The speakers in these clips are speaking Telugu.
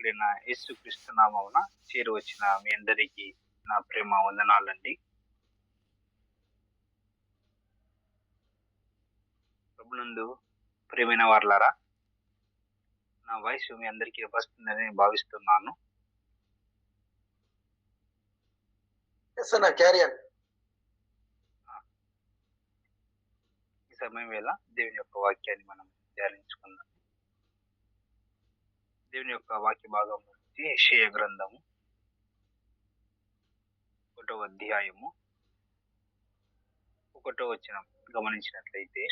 రక్షకుడైన యేసుక్రీస్తు నామమున చేరువచ్చిన మీ అందరికీ నా ప్రేమ వందనాలండి. ప్రభునందు ప్రియమైన వారలారా, నా వాయిస్ మీ అందరికీ వస్తుందని భావిస్తున్నాను. ఈ సమయం వేళ దేవుని యొక్క వాక్యాన్ని మనం ధ్యానించుకుందాం. దేవుని యొక్క వాక్య భాగం నుంచి యెషయా గ్రంథము 1వ అధ్యాయము 1వ వచనం గమనించినట్లయితే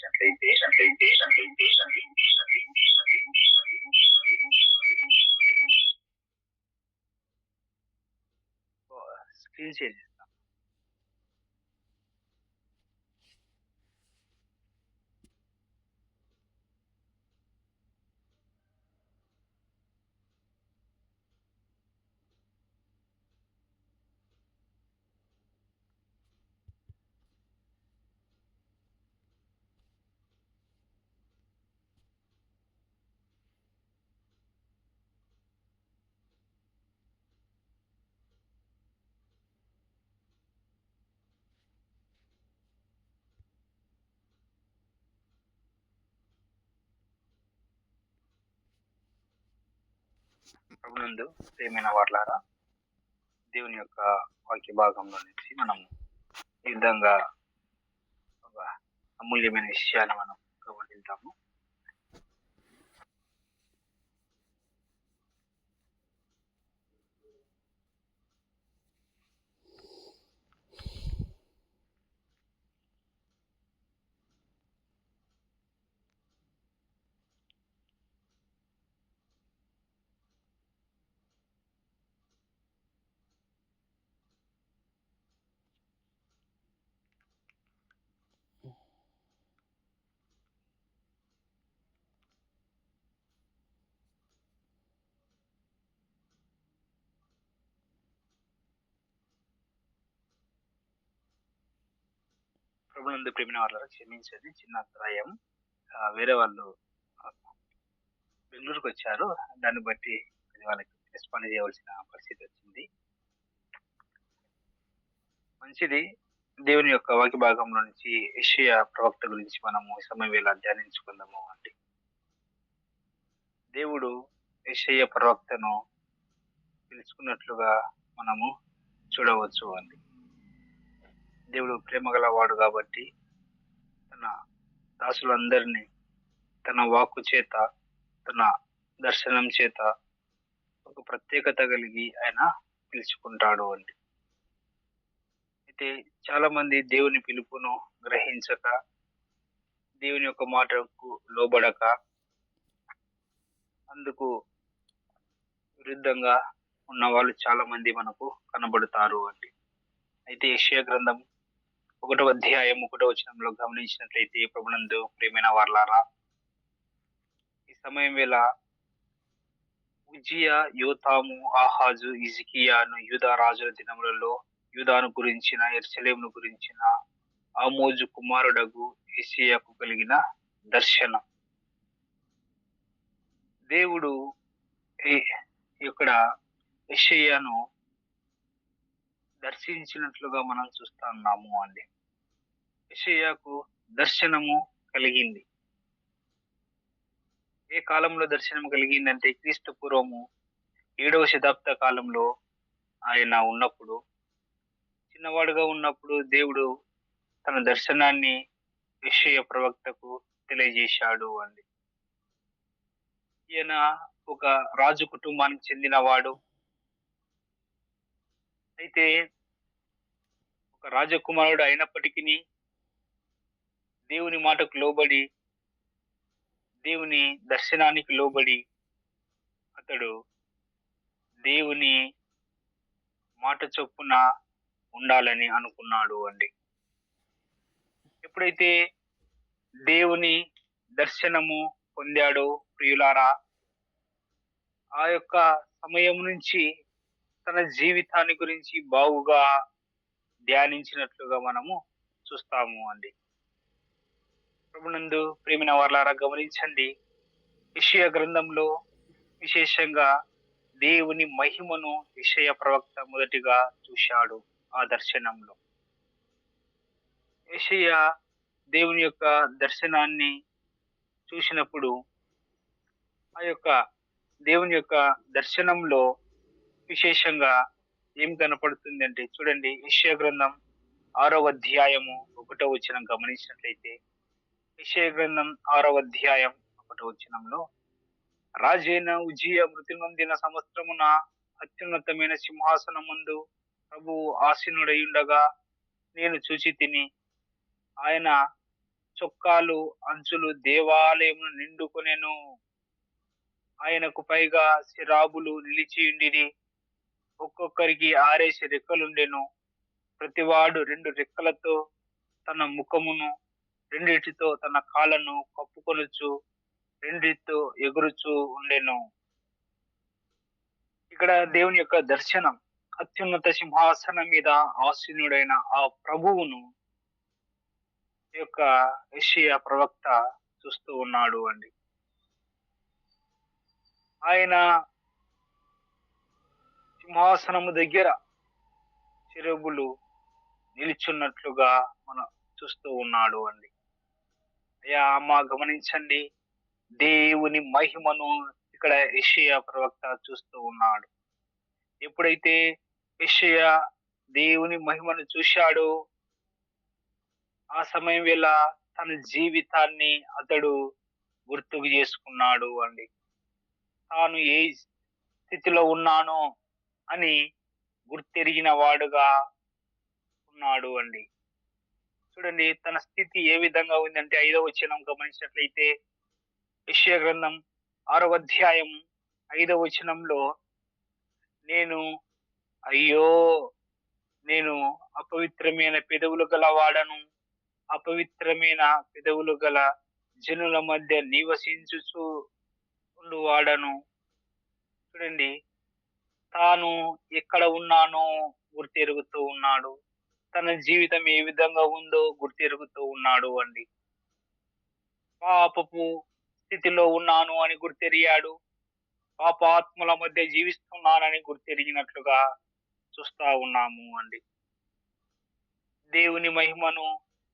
స్క్రీన్ షేర్ చేస్తాం. ప్రభునందు ప్రియమైన వారలారా, దేవుని యొక్క వాక్య భాగంలో నుంచి మనం ఈ విధంగా ఒక అమూల్యమైన విషయాన్ని మనం గమనిద్దాము. ప్రభునందు ప్రియమైన వారలారా, క్షమించండి, చిన్న అంతరాయం. వేరే వాళ్ళు బెంగళూరుకు వచ్చారు. దాన్ని బట్టి వాళ్ళకి రెస్పాండ్ చేయవలసిన పరిస్థితి వచ్చింది. మంచిది. దేవుని యొక్క వాక్య భాగంలో నుంచి యెషయా ప్రవక్త గురించి మనము ఈ సమయం వేళ ధ్యానించుకుందాము అండి. దేవుడు యెషయా ప్రవక్తను పిలుచుకున్నట్లుగా మనము చూడవచ్చు అండి. దేవుడు ప్రేమ గలవాడు కాబట్టి తన దాసులందరినీ తన వాక్కు చేత, తన దర్శనం చేత ఒక ప్రత్యేకత కలిగి ఆయన పిలుచుకుంటాడు అండి. అయితే చాలా మంది దేవుని పిలుపును గ్రహించక, దేవుని యొక్క మాటకు లోబడక, అందుకు విరుద్ధంగా ఉన్న వాళ్ళు చాలా మంది మనకు కనబడతారు అండి. అయితే యెషయా గ్రంథం 1వ అధ్యాయం 1వ వచనంలో గమనించినట్లయితే, ప్రభునందు ప్రియమైన వారలారా, ఈ సమయం వేళ ఉజ్జియా, యోతాము, ఆహాజు, హిజ్కియాను యూదా రాజుల దినములలో యూదాను గురించిన, యెరూషలేమును గురించిన ఆమోజు కుమారుడగు యెషయాకు కలిగిన దర్శనం. దేవుడు ఇక్కడ యెషయాను దర్శించినట్లుగా మనం చూస్తున్నాము అండి. యెషయాకు దర్శనము కలిగింది. ఏ కాలంలో దర్శనం కలిగిందంటే, క్రీస్తు పూర్వము 7వ శతాబ్ద కాలంలో ఆయన ఉన్నప్పుడు, చిన్నవాడుగా ఉన్నప్పుడు దేవుడు తన దర్శనాన్ని యెషయా ప్రవక్తకు తెలియజేశాడు అండి. ఈయన ఒక రాజు కుటుంబానికి చెందినవాడు. అయితే ఒక రాజకుమారుడు అయినప్పటికీ దేవుని మాటకు లోబడి, దేవుని దర్శనానికి లోబడి అతడు దేవుని మాట చొప్పున ఉండాలని అనుకున్నాడు అండి. ఎప్పుడైతే దేవుని దర్శనము పొందాడో ప్రియులారా, ఆ యొక్క సమయం నుంచి తన జీవితాన్ని గురించి బాగుగా ధ్యానించినట్లుగా మనము చూస్తాము అండి. ప్రభునందు ప్రియమైన వారలారా, గమనించండి, యెషయా గ్రంథంలో విశేషంగా దేవుని మహిమను యెషయా ప్రవక్త మొదటిగా చూశాడు. ఆ దర్శనంలో యెషయా దేవుని యొక్క దర్శనాన్ని చూసినప్పుడు ఆ యొక్క దేవుని యొక్క దర్శనంలో విశేషంగా ఏం కనపడుతుంది అంటే, చూడండి, యెషయా గ్రంథం 6వ అధ్యాయము 1వ వచనం గమనించినట్లయితే, యెషయా గ్రంథం 6వ అధ్యాయం 1వ వచనంలో, రాజైన ఉజ్జియా మృతి నొందిన సంవత్సరమున అత్యున్నతమైన సింహాసనం ముందు ప్రభువు ఆసీనుడయుండగా నేను చూచి తిని, ఆయన చొక్కాలు అంచులు దేవాలయమును నిండుకొనెను. ఆయనకు పైగా శరాబులు నిలిచియుండిరి. ఒక్కొక్కరికి 6 రెక్కలుండెను. ప్రతివాడు 2 రెక్కలతో తన ముఖమును, రెండిటితో తన కాళ్ళను కప్పుకొనుచు, రెండిటితో ఎగురుచూ ఉండెను. ఇక్కడ దేవుని యొక్క దర్శనం, అత్యున్నత సింహాసనం మీద ఆసీనుడైన ఆ ప్రభువును ఈ యొక్క యెషయా ప్రవక్త చూస్తూ ఉన్నాడు అండి. ఆయన సింహాసనము దగ్గర చెరుబులు నిలుచున్నట్లుగా మనం చూస్తూ ఉన్నాడు అండి. అయ్యా అమ్మ, గమనించండి, దేవుని మహిమను ఇక్కడ యెషయా ప్రవక్త చూస్తూ ఉన్నాడు. ఎప్పుడైతే యెషయా దేవుని మహిమను చూశాడో, ఆ సమయం వేళ తన జీవితాన్ని అతడు గుర్తుకు చేసుకున్నాడు అండి. తాను ఏ స్థితిలో ఉన్నానో అని గుర్తెరిగిన వాడుగా ఉన్నాడు అండి. చూడండి, తన స్థితి ఏ విధంగా ఉందంటే, 5వ వచనం గమనించినట్లయితే, యెషయా గ్రంథం 6వ అధ్యాయం 5వ వచనంలో, నేను అయ్యో, నేను అపవిత్రమైన పెదవులు గలవాడను, అపవిత్రమైన పెదవులు గల జనుల మధ్య నివసించుచు ఉండువాడను. చూడండి, తాను ఎక్కడ ఉన్నానో గుర్తెరుగుతూ ఉన్నాడు. తన జీవితం ఏ విధంగా ఉందో గుర్తెరుగుతూ ఉన్నాడు అండి. పాపపు స్థితిలో ఉన్నాను అని గుర్తెరిగాడు. పాపాత్ముల మధ్య జీవిస్తున్నానని గుర్తెరిగినట్లుగా చూస్తా ఉన్నాము అండి. దేవుని మహిమను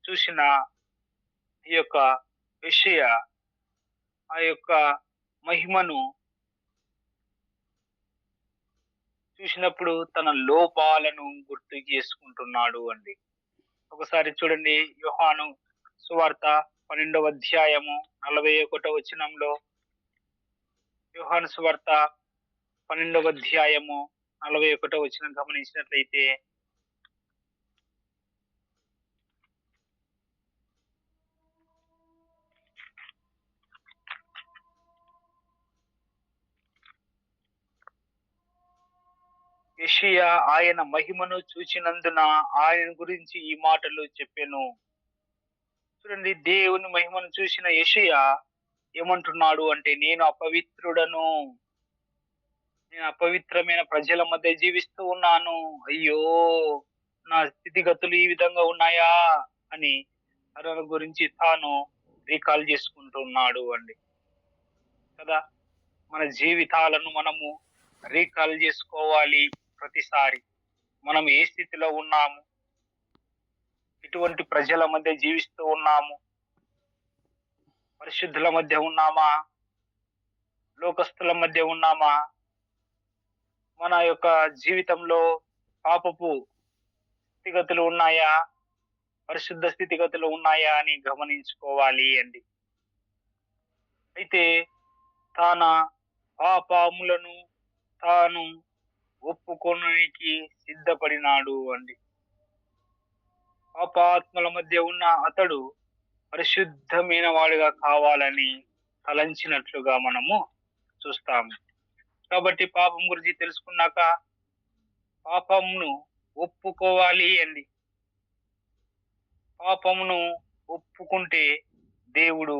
చూసిన ఈ యొక్క యెషయా ఆ యొక్క మహిమను చూసినప్పుడు తన లోపాలను గుర్తు చేసుకుంటున్నాడు అండి. ఒకసారి చూడండి, యోహాను సువార్త 12వ అధ్యాయము 41వ వచనంలో, యోహాను సువార్త 12వ అధ్యాయము 41వ వచనం గమనించినట్లయితే, యెషయా ఆయన మహిమను చూచినందున ఆయన గురించి ఈ మాటలు చెప్పెను. చూడండి, దేవుని మహిమను చూసిన యెషయా ఏమంటున్నాడు అంటే, నేను అపవిత్రుడను, నేను అపవిత్రమైన ప్రజల మధ్య జీవిస్తూ ఉన్నాను. అయ్యో, నా స్థితిగతులు ఈ విధంగా ఉన్నాయా అని తన గురించి తాను రీకాల్ చేసుకుంటున్నాడు అండి. కదా, మన జీవితాలను మనము రీకాల్ చేసుకోవాలి. ప్రతిసారి మనం ఏ స్థితిలో ఉన్నాము, ఎటువంటి ప్రజల మధ్య జీవిస్తూ ఉన్నాము, పరిశుద్ధుల మధ్య ఉన్నామా, లోకస్తుల మధ్య ఉన్నామా, మన యొక్క జీవితంలో పాపపు స్థితిగతులు ఉన్నాయా, పరిశుద్ధ స్థితిగతులు ఉన్నాయా అని గమనించుకోవాలి అండి. అయితే తన పాపములను తాను ఒప్పుకోనికి సిద్ధపడినాడు అండి. పాపాత్మల మధ్య ఉన్న అతడు పరిశుద్ధమైన వాడిగా కావాలని తలంచినట్లుగా మనము చూస్తాము. కాబట్టి పాపం గురించి తెలుసుకున్నాక పాపమును ఒప్పుకోవాలి అండి. పాపమును ఒప్పుకుంటే దేవుడు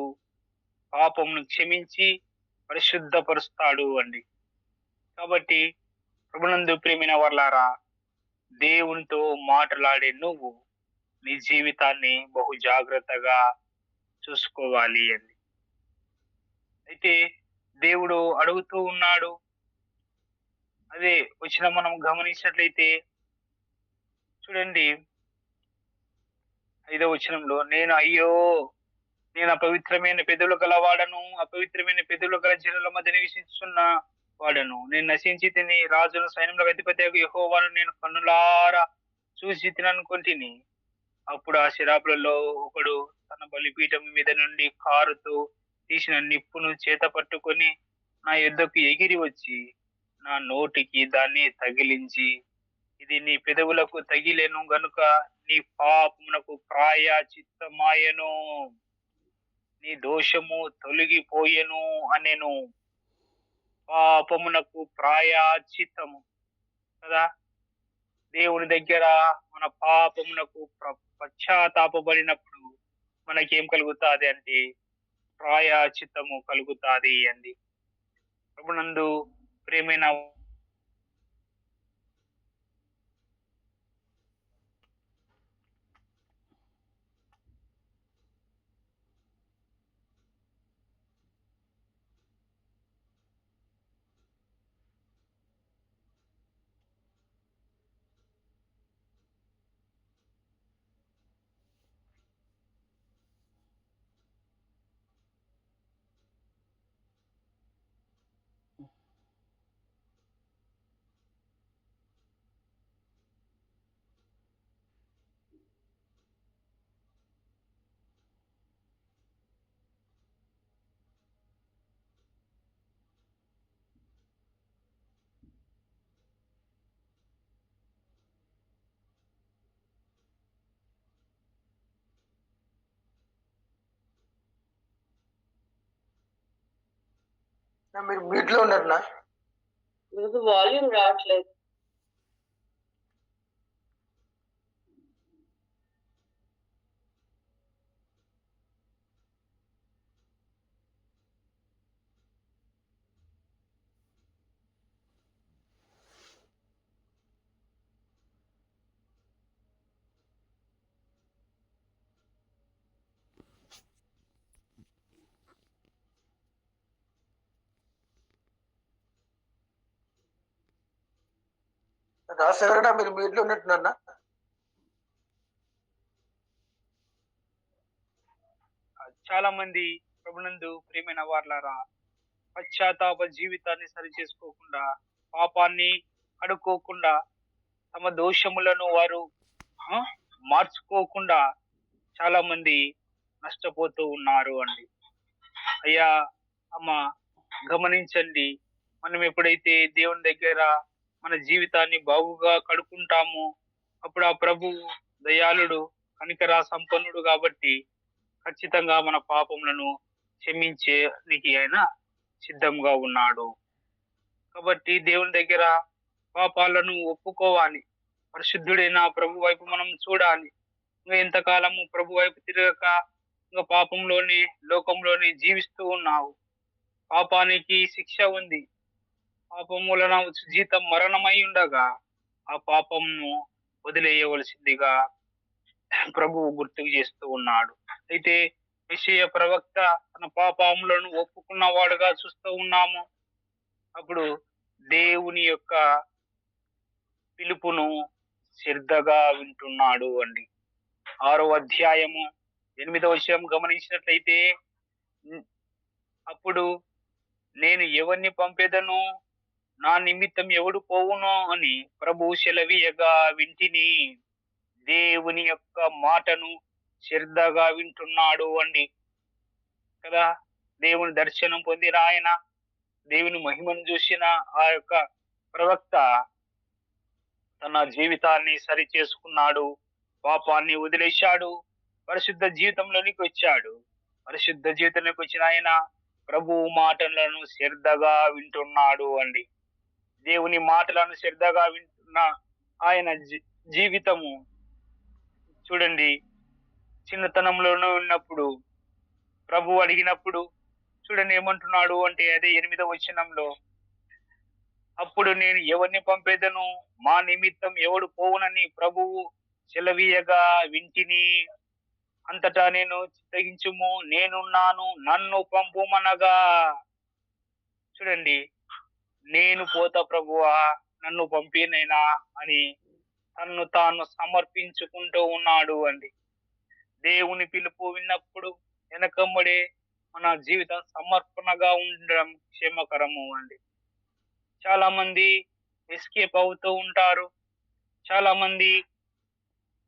పాపమును క్షమించి పరిశుద్ధపరుస్తాడు అండి. కాబట్టి ప్రభునందు ప్రియమైన వర్లారా, దేవునితో మాట్లాడే నువ్వు నీ జీవితాన్ని బహు జాగ్రత్తగా చూసుకోవాలి అండి. అయితే దేవుడు అడుగుతూ ఉన్నాడు, అదే వచ్చిన మనం గమనించినట్లయితే చూడండి, 5వ వచనంలో నేను అపవిత్రమైన పెదవులు గలవాడను, అపవిత్రమైన పెదవులు గల జనుల మధ్య నివసించుచున్న వాడను. నేను నశించి తిని రాజును సైన్యములకు అధిపతి యెహోవాను నేను కన్నులారా చూసి తిననుకొంటిని. అప్పుడు ఆ శరాపులలో ఒకడు తన బలిపీఠం మీద నుండి కారుతో తీసిన నిప్పును చేత పట్టుకొని నా యొద్దకు ఎగిరి వచ్చి నా నోటికి దాన్ని తగిలించి, ఇది నీ పెదవులకు తగిలెను గనుక నీ పాపమునకు ప్రాయశ్చిత్తమాయెను, నీ దోషము తొలగిపోయెను అనెను. పాపమునకు ప్రాయశ్చిత్తము కదా. దేవుని దగ్గర మన పాపమునకు పశ్చాత్తాపడినప్పుడు మనకేం కలుగుతాది అంటే ప్రాయశ్చిత్తము కలుగుతాది అండి. ప్రభునందు ప్రేమైన మీరు మీట్లో ఉన్నారన్నా? వాల్యూమ్ రావట్లేదు. రాజశేఖర మీరు మీట్లో ఉన్నట్టున్నా? చాలా మంది ప్రభునందు ప్రియమైన వార్లారా పశ్చాత్తాప జీవితాన్ని సరి చేసుకోకుండా, పాపాన్ని అడుక్కోకుండా, తమ దోషములను వారు మార్చుకోకుండా చాలా మంది నష్టపోతూ ఉన్నారు అండి. అయ్యా అమ్మ గమనించండి, మనం ఎప్పుడైతే దేవుని దగ్గర మన జీవితాన్ని బాగుగా కడుక్కుంటామో అప్పుడు ఆ ప్రభు దయాళుడు, కనికర సంపన్నుడు కాబట్టి ఖచ్చితంగా మన పాపములను క్షమించేనికి ఆయన సిద్ధంగా ఉన్నాడు. కాబట్టి దేవుని దగ్గర పాపాలను ఒప్పుకోవాలి, పరిశుద్ధుడైన ప్రభు వైపు మనం చూడాలి. ఇంకా ఎంతకాలము ప్రభు వైపు తిరగక ఇంకా పాపంలోని లోకంలోని జీవిస్తూ ఉన్నావు. పాపానికి శిక్ష ఉంది, పాపం వలన జీతం మరణమై ఉండగా ఆ పాపంను వదిలేయవలసిందిగా ప్రభువు గుర్తుకు చేస్తూ ఉన్నాడు. అయితే యెషయా ప్రవక్త తన పాపములను ఒప్పుకున్నవాడుగా చూస్తూ ఉన్నాము. అప్పుడు దేవుని యొక్క పిలుపును శ్రద్ధగా వింటున్నాడు అండి. 6వ అధ్యాయము 8వ వచనం గమనించినట్లయితే, అప్పుడు నేను ఎవరిని పంపేదను, నా నిమిత్తం ఎవడు పోవునో అని ప్రభు సెలవీయగా వింటిని. దేవుని యొక్క మాటను శ్రద్ధగా వింటున్నాడు అండి కదా. దేవుని దర్శనం పొందిన ఆయన, దేవుని మహిమను చూసిన ఆ యొక్క ప్రవక్త తన జీవితాన్ని సరి చేసుకున్నాడు, పాపాన్ని వదిలేశాడు, పరిశుద్ధ జీవితంలోనికి వచ్చాడు. పరిశుద్ధ జీవితంలోకి వచ్చిన ఆయన ప్రభు మాటలను శ్రద్ధగా వింటున్నాడు అండి. దేవుని మాటలను శ్రద్ధగా వింటున్న ఆయన జీవితము చూడండి, చిన్నతనంలోనే ఉన్నప్పుడు ప్రభు అడిగినప్పుడు చూడండి ఏమంటున్నాడు అంటే, అదే 8వ వచనంలో, అప్పుడు నేను ఎవరిని పంపేదను, మా నిమిత్తం ఎవడు పోవునని ప్రభువు సెలవీయగా వింటిని. అంతటా నేను చిత్తగించుము, నేనున్నాను, నన్ను పంపుమనగా. చూడండి, నేను పోతా ప్రభువా, నన్ను పంపినైనా అని తన్ను తాను సమర్పించుకుంటూ ఉన్నాడు అండి. దేవుని పిలుపు విన్నప్పుడు వెనకమ్మడే మన జీవితం సమర్పణగా ఉండడం క్షేమకరము అండి. చాలా మంది ఎస్కేప్ అవుతూ ఉంటారు. చాలా మంది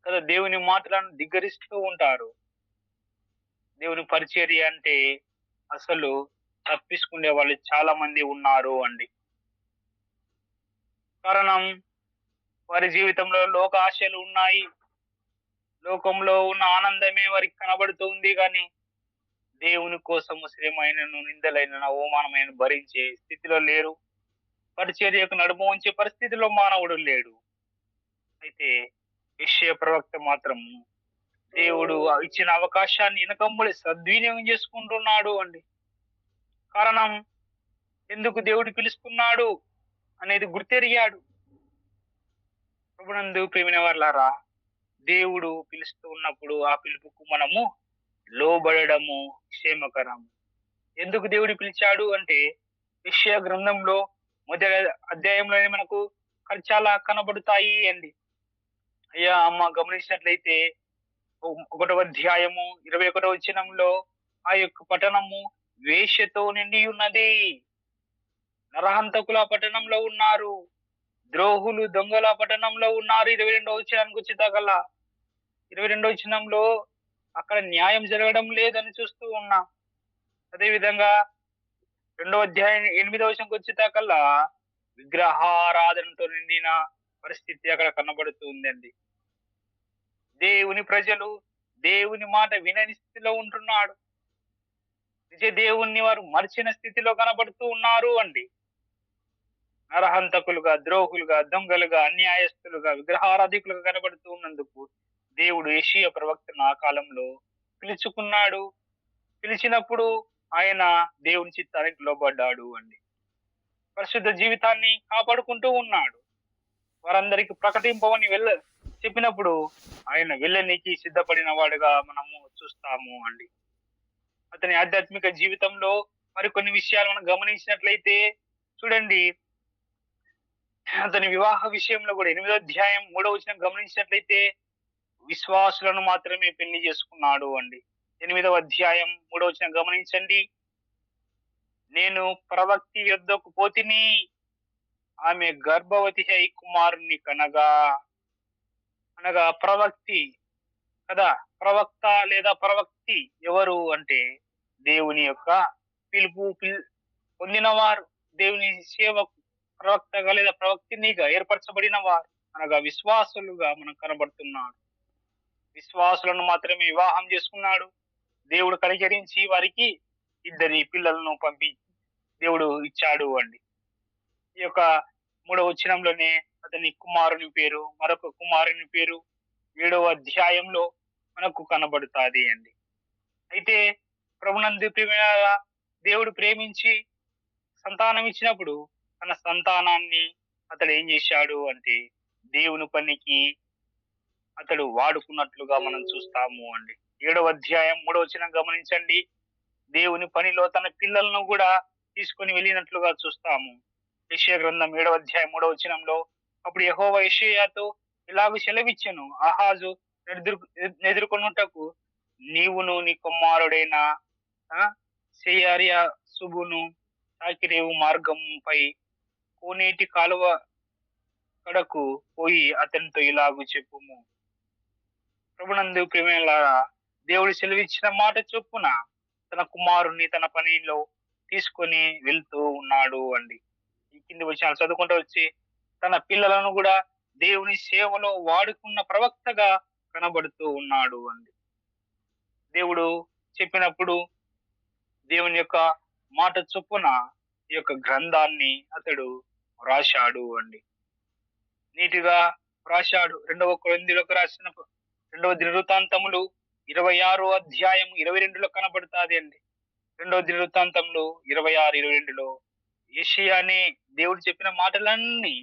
కదా దేవుని మాటలను ధిక్కరిస్తూ ఉంటారు. దేవుని పరిచర్య అంటే అసలు తప్పించుకునే వాళ్ళు చాలా మంది ఉన్నారు అండి. కారణం వారి జీవితంలో లోక ఆశలు ఉన్నాయి. లోకంలో ఉన్న ఆనందమే వారికి కనబడుతుంది కానీ దేవుని కోసము శ్రమైనను, నిందలైన, అవమానమైన భరించే స్థితిలో లేరు. పరిచర్యకు నడుము ఉంచే పరిస్థితిలో మానవుడు లేడు. అయితే యెషయా ప్రవక్త మాత్రం దేవుడు ఇచ్చిన అవకాశాన్ని వెనకమ్మడి సద్వినియోగం చేసుకుంటున్నాడు అండి. కారణం ఎందుకు దేవుడు పిలుస్తున్నాడు అనేది గుర్తెరిగాడు. ప్రభునందు ప్రియమైన వారలారా, దేవుడు పిలుస్తూ ఉన్నప్పుడు ఆ పిలుపుకు మనము లోబడము క్షేమకరం. ఎందుకు దేవుడు పిలిచాడు అంటే యెషయా గ్రంథంలో మొదటి అధ్యాయంలోనే మనకు చాలా కనబడుతాయి అండి. అయ్యా అమ్మ గమనించినట్లయితే 1వ అధ్యాయము 21వ వచనంలో ఆ యొక్క పట్టణము వేశ్యతో నిండి ఉన్నది. నరహంతకుల పట్టణంలో ఉన్నారు. ద్రోహులు, దొంగల పట్టణంలో ఉన్నారు. 22వ వచనానికి వచ్చేదాకల్లా 22వ వచనంలో అక్కడ న్యాయం జరగడం లేదని చూస్తూ ఉన్నాం. అదే విధంగా 2వ అధ్యాయం 8వ వచనంకి వచ్చేదాకల్లా విగ్రహారాధనతో నిండిన పరిస్థితి అక్కడ కనబడుతుందండి. దేవుని ప్రజలు దేవుని మాట వినని స్థితిలో ఉంటున్నాడు. నిజ దేవుణ్ణి వారు మరిచిన స్థితిలో కనబడుతూ ఉన్నారు అండి. నరహంతకులుగా, ద్రోహులుగా, దొంగలుగా, అన్యాయస్తులుగా, విగ్రహారాధికులుగా కనబడుతూ ఉన్నందుకు దేవుడు యెషయా ప్రవక్తను ఆ కాలంలో పిలుచుకున్నాడు. పిలిచినప్పుడు ఆయన దేవుని చిత్తానికి లోబడ్డాడు అండి. పరిశుద్ధ జీవితాన్ని కాపాడుకుంటూ ఉన్నాడు. వారందరికి ప్రకటింపవని చెప్పినప్పుడు ఆయన వెళ్ళనికి సిద్ధపడిన వాడుగా మనము చూస్తాము అండి. అతని ఆధ్యాత్మిక జీవితంలో మరికొన్ని విషయాలు మనం గమనించినట్లయితే చూడండి, అతని వివాహ విషయంలో కూడా 8వ అధ్యాయం 3వ వచనం గమనించినట్లయితే విశ్వాసులను మాత్రమే పెళ్లి చేసుకున్నాడు అండి. 8వ అధ్యాయం 3వ వచనం గమనించండి. నేను ప్రవక్తి యొద్దకు పోతిని, ఆమె గర్భవతి అయి కుమారుని కనగా. అనగా ప్రవక్తి కదా, ప్రవక్త లేదా ప్రవక్తి ఎవరు అంటే దేవుని యొక్క పిలుపు పొందినవారు, దేవుని సేవకు ప్రవక్తగా లేదా ప్రవక్తినిగా ఏర్పరచబడిన వారు అనగా విశ్వాసులుగా మనం కనబడుతున్నాడు. విశ్వాసులను మాత్రమే వివాహం చేసుకున్నాడు. దేవుడు కనికరించి వారికి 2 పిల్లలను దేవుడు ఇచ్చాడు అండి. ఈ యొక్క 3వ వచనంలోనే అతని కుమారుని పేరు, మరొక కుమారుని పేరు 7వ అధ్యాయంలో మనకు కనబడుతుంది అండి. అయితే ప్రభునందు ప్రియమైన దేవుడు ప్రేమించి సంతానం ఇచ్చినప్పుడు తన సంతానాన్ని అతడు ఏం చేశాడు అంటే దేవుని పనికి అతడు వాడుకున్నట్లుగా మనం చూస్తాము అండి. 7వ అధ్యాయం 3వ వచనం గమనించండి. దేవుని పనిలో తన పిల్లలను కూడా తీసుకొని వెళ్ళినట్లుగా చూస్తాము. యెషయా గ్రంథం 7వ అధ్యాయం 3వ వచనంలో అప్పుడు యెహోవా యెషయాతో ఇలాగ సెలవిచ్చెను, ఆహాజు ఎదుర్కొనుటకు నీవును నీ కుమారుడైన సెయర్యా సుబును సాకిరేవు మార్గంపై కోనేటి కాలువ కడకు పోయి అతనితో ఇలాగూ చెప్పుము. ప్రభునందు ప్రియమైనలారా, దేవుడు సెలవిచ్చిన మాట చొప్పున తన కుమారుణ్ణి తన పనిలో తీసుకొని వెళ్తూ ఉన్నాడు అండి. ఈ కింది వచనాలు చదువుకుంటూ వచ్చి తన పిల్లలను కూడా దేవుని సేవలో వాడుకున్న ప్రవక్తగా కనబడుతూ ఉన్నాడు అండి. దేవుడు చెప్పినప్పుడు దేవుని యొక్క మాట చొప్పున ఈ యొక్క గ్రంథాన్ని అతడు రాశాడు అండి. నీటిగా రాశాడు. 2వ కొరింథీయులకు రాసిన 2వ దినవృత్తాంతములు 26వ అధ్యాయం 22లో కనబడుతుంది అండి. 2వ దినవృత్తాంతములు 26:22లో యెషయానే దేవుడు చెప్పిన మాటలన్నీ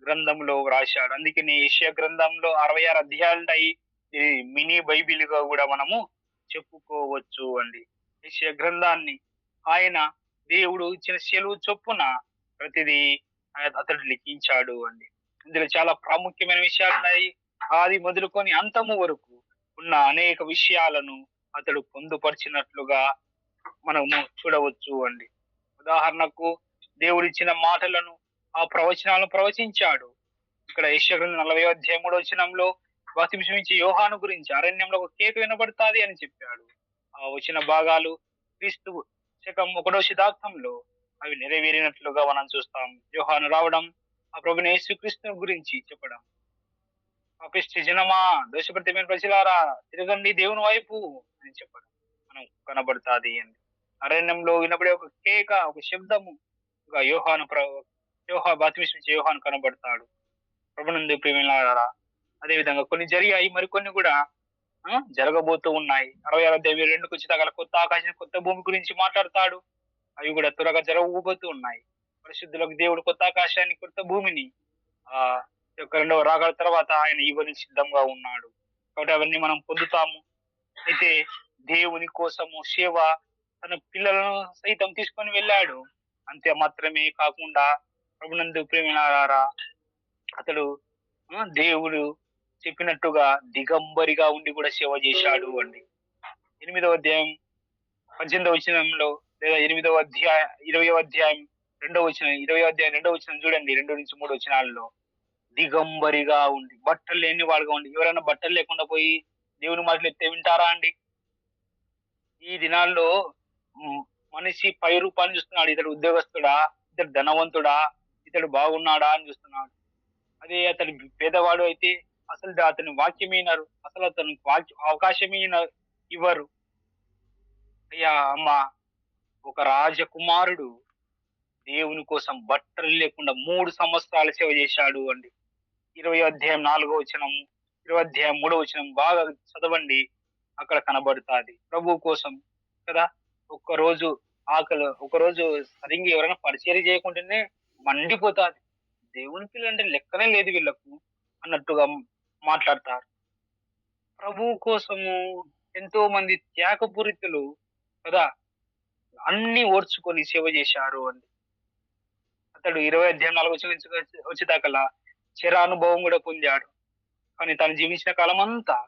గ్రంథంలో రాశాడు. అందుకని యెషయా గ్రంథంలో 66 అధ్యాయాలుంటాయి. ఇది మినీ బైబిల్ గా కూడా మనము చెప్పుకోవచ్చు అండి. యెషయా గ్రంథాన్ని ఆయన దేవుడు ఇచ్చిన సెలవు చొప్పున ప్రతిదీ అతడు లిఖించాడు అండి. ఇందులో చాలా ప్రాముఖ్యమైన విషయాలు ఉన్నాయి. ఆది మొదలుకొని అంతము వరకు ఉన్న అనేక విషయాలను అతడు పొందుపరిచినట్లుగా మనము చూడవచ్చు అండి. ఉదాహరణకు దేవుడిచ్చిన మాటలను, ఆ ప్రవచనాలను ప్రవచించాడు. ఇక్కడ యెషయా గ్రంథం 40వ అధ్యాయం 3వ వచనంలో బాప్తిస్మం ఇచ్చే యోహాను గురించి అరణ్యంలో ఒక కేక వినబడతాది అని చెప్పాడు. ఆ వచ్చిన భాగాలు క్రీస్తు శకం 1వ శతాబ్దంలో అవి నెరవేరినట్లుగా మనం చూస్తాం. యోహాను రావడం, ఆ ప్రభువైన యేసుక్రీస్తు గురించి చెప్పడం, పాపిష్టి జనమా, దోషభరితమైన ప్రజలారా తిరగండి దేవుని వైపు అని చెప్పడం మనం కనబడతాది అని. అరణ్యంలో వినబడే ఒక కేక, ఒక శబ్దము బాప్తిస్మం ఇచ్చే యోహాను కనబడతాడు. ప్రభునందు ప్రియమైనవారా, అదే విధంగా కొన్ని జరిగాయి, మరికొన్ని కూడా జరగబోతూ ఉన్నాయి. 66 అధ్యాయం 2కి వచ్చేదాకా కొత్త ఆకాశం, కొత్త భూమి గురించి మాట్లాడతాడు. అవి కూడా త్వరగా జరగబోతూ ఉన్నాయి. పరిశుద్ధులకు దేవుడు కొత్త ఆకాశాన్ని, కొత్త భూమిని ఆ యొక్క రెండవ రాకడ తర్వాత ఆయన ఇవ్వని సిద్ధంగా ఉన్నాడు. కాబట్టి అవన్నీ మనం పొందుతాము. అయితే దేవుని కోసము సేవ తన పిల్లలను సైతం తీసుకొని వెళ్ళాడు. అంతే మాత్రమే కాకుండా ప్రభునందు ప్రేమినారా, అతడు దేవుడు చెప్పినట్టుగా దిగంబరిగా ఉండి కూడా సేవ చేశాడు అండి. 8వ అధ్యాయం 18వ వచనంలో, లేదా 8వ అధ్యాయం 20వ అధ్యాయం 2వ వచనం, 20వ అధ్యాయం 2వ వచనం చూడండి. 2 నుంచి 3 వచనాల్లో దిగంబరిగా ఉండి, బట్టలు లేని వాడుగా ఉండి. ఎవరైనా బట్టలు లేకుండా పోయి దేవుని మాటలు ఎత్తే వింటారా అండి? ఈ దినాల్లో మనిషి పై రూపాన్ని చూస్తున్నాడు. ఇతడు ఉద్యోగస్తుడా, ఇతడు ధనవంతుడా, ఇతడు బాగున్నాడా అని చూస్తున్నాడు. అదే అతడు పేదవాడు అయితే అసలు అతని వాక్యం వినరు, అసలు అతనికి అవకాశం ఇవ్వరు. అయ్యా అమ్మ, ఒక రాజకుమారుడు దేవుని కోసం బట్టలు లేకుండా 3 సంవత్సరాలు సేవ చేశాడు అండి. 20వ అధ్యాయం 4వ వచనం, 20వ అధ్యాయం 3వ వచనం బాగా చదవండి, అక్కడ కనబడుతుంది. ప్రభు కోసం కదా. ఒక్కరోజు ఆకలి, ఒకరోజు సరిగ్గా ఎవరైనా పరిచయం చేయకుంటేనే మండిపోతాది. దేవుని పిల్లలు అంటే లెక్కనే లేదు వీళ్ళకు అన్నట్టుగా మాట్లాడతారు. ప్రభు కోసము ఎంతో మంది త్యాగపూరితులు కదా అన్ని ఓర్చుకొని సేవ చేశారు అండి. అతడు 20వ అధ్యాయం 4వ వచనం వచ్చేదాకలా చిరానుభవం కూడా పొందాడు. కానీ తను జీవించిన కాలం అంతా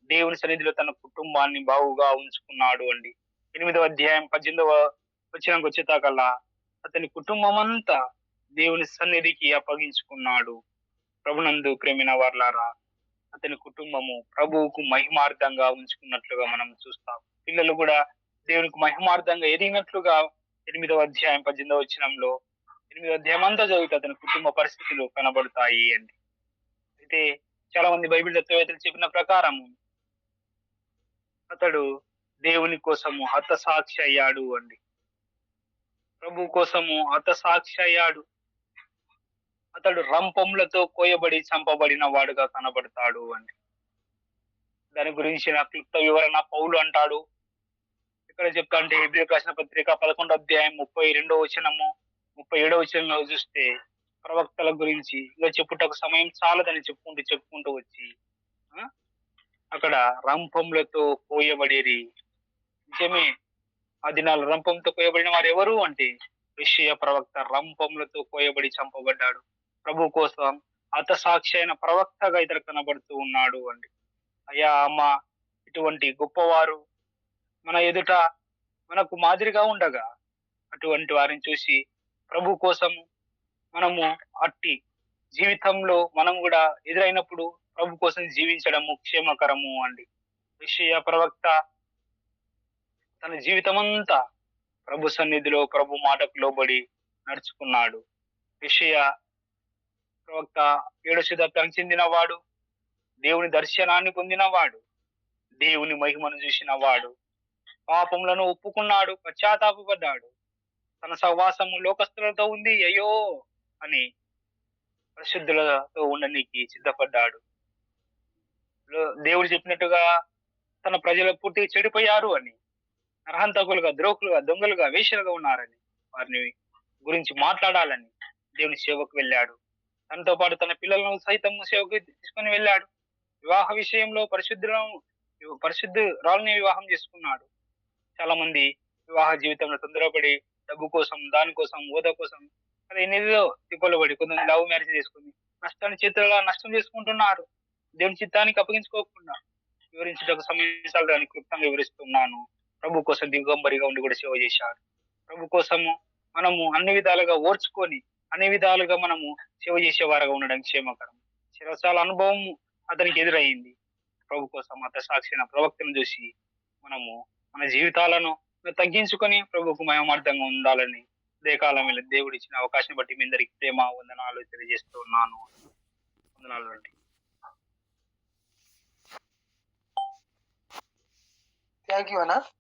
దేవుని సన్నిధిలో తన కుటుంబాన్ని బాగుగా ఉంచుకున్నాడు అండి. 8వ అధ్యాయం 18వ వచనంకి వచ్చేదాకల్లా అతని కుటుంబం అంతా దేవుని సన్నిధికి అప్పగించుకున్నాడు. ప్రభునందు ప్రేమిన వారలారా, అతని కుటుంబము ప్రభువుకు మహిమార్థంగా ఉంచుకున్నట్లుగా మనం చూస్తాం. పిల్లలు కూడా దేవునికి మహిమార్థంగా ఎదిగినట్లుగా 8వ అధ్యాయం 18వ వచనంలో, 8వ అధ్యాయం అంతా చదివితే అతని కుటుంబ పరిస్థితులు కనబడతాయి అండి. అయితే చాలా మంది బైబిల్ తత్వవేత్తలు చెప్పిన ప్రకారము అతడు దేవుని కోసము హతసాక్షి అయ్యాడు అండి. ప్రభు కోసము హతసాక్షి అయ్యాడు. అతడు రంపములతో కోయబడి చంపబడిన వాడుగా కనబడతాడు అండి. దాని గురించిన క్లుప్త వివరణ పౌలు అంటాడు. ఇక్కడ చెప్తా అంటే హెబ్రీయులకు రాసిన పత్రిక 11వ అధ్యాయం 32వ వచనము, 37వ వచనంలో చూస్తే ప్రవక్తల గురించి ఇలా చెప్పుటకు సమయం చాలదని చెప్పుకుంటూ వచ్చి అక్కడ రంపములతో కోయబడేది నిజమే. ఆ దినాలు రంపంతో కోయబడిన వారు ఎవరు అంటే యెషయా ప్రవక్త రంపములతో కోయబడి చంపబడ్డాడు. ప్రభు కోసం హతసాక్షి అయిన ప్రవక్తగా ఇతడు కనబడుతూ ఉన్నాడు అండి. అయ్యా అమ్మ, ఇటువంటి గొప్పవారు మన ఎదుట మనకు మాదిరిగా ఉండగా అటువంటి వారిని చూసి ప్రభు కోసం మనము అట్టి జీవితంలో మనం కూడా ఎదురైనప్పుడు ప్రభు కోసం జీవించడము క్షేమకరము అండి. యెషయా ప్రవక్త తన జీవితం అంతా ప్రభు సన్నిధిలో ప్రభు మాటకు లోబడి నడుచుకున్నాడు. యెషయా ప్రవక్త 7వ శతాబ్దానికి చెందినవాడు, దేవుని దర్శనాన్ని పొందినవాడు, దేవుని మహిమను చూసినవాడు, పాపములను ఒప్పుకున్నాడు, పశ్చాత్తాపపడ్డాడు. తన సహవాసము లోకస్తులతో ఉంది, అయ్యో అని పరిశుద్ధులతో ఉండడానికి సిద్ధపడ్డాడు. దేవుడు చెప్పినట్టుగా తన ప్రజలు పుట్టి చెడిపోయారు అని, నరహంతకులుగా, ద్రోహులుగా, దొంగలుగా, వేశ్యలుగా ఉన్నారని వారిని గురించి మాట్లాడాలని దేవుని సేవకు వెళ్ళాడు. తనతో పాటు తన పిల్లలను సైతం సేవకు తీసుకొని వెళ్ళాడు. వివాహ విషయంలో పరిశుద్ధురాలని వివాహం చేసుకున్నాడు. చాలా మంది వివాహ జీవితంలో తొందరపడి డబ్బు కోసం, దానికోసం, హోదా కోసం అది ఎన్నిదో తిప్పలు పడి కొంతమంది లవ్ మ్యారేజ్ చేసుకుని నష్టాన్ని చేతుల్లో నష్టం చేసుకుంటున్నారు. దేవుని చిత్తానికి అప్పగించుకోకుండా వివరించుటకు సమయం దాన్ని క్లుప్తంగా వివరిస్తున్నాను. ప్రభు కోసం దిగంబరిగా ఉండి కూడా సేవ చేశాడు. ప్రభు కోసము మనము అన్ని విధాలుగా ఓర్చుకొని అన్ని విధాలుగా మనము సేవ చేసేవారుగా ఉండడం క్షేమకరం. చిరసాల అనుభవం అతనికి ఎదురయ్యింది. ప్రభు కోసం అత సాక్షిన ప్రవక్తను చూసి మనము మన జీవితాలను తగ్గించుకొని ప్రభుకు మయమార్థంగా ఉండాలని ఉదయకాలం దేవుడు ఇచ్చిన అవకాశం బట్టి మీ అందరికి ప్రేమ వందనాలు తెలియజేస్తున్నాను. వందనాలు అండి. థ్యాంక్ యూ అన్న.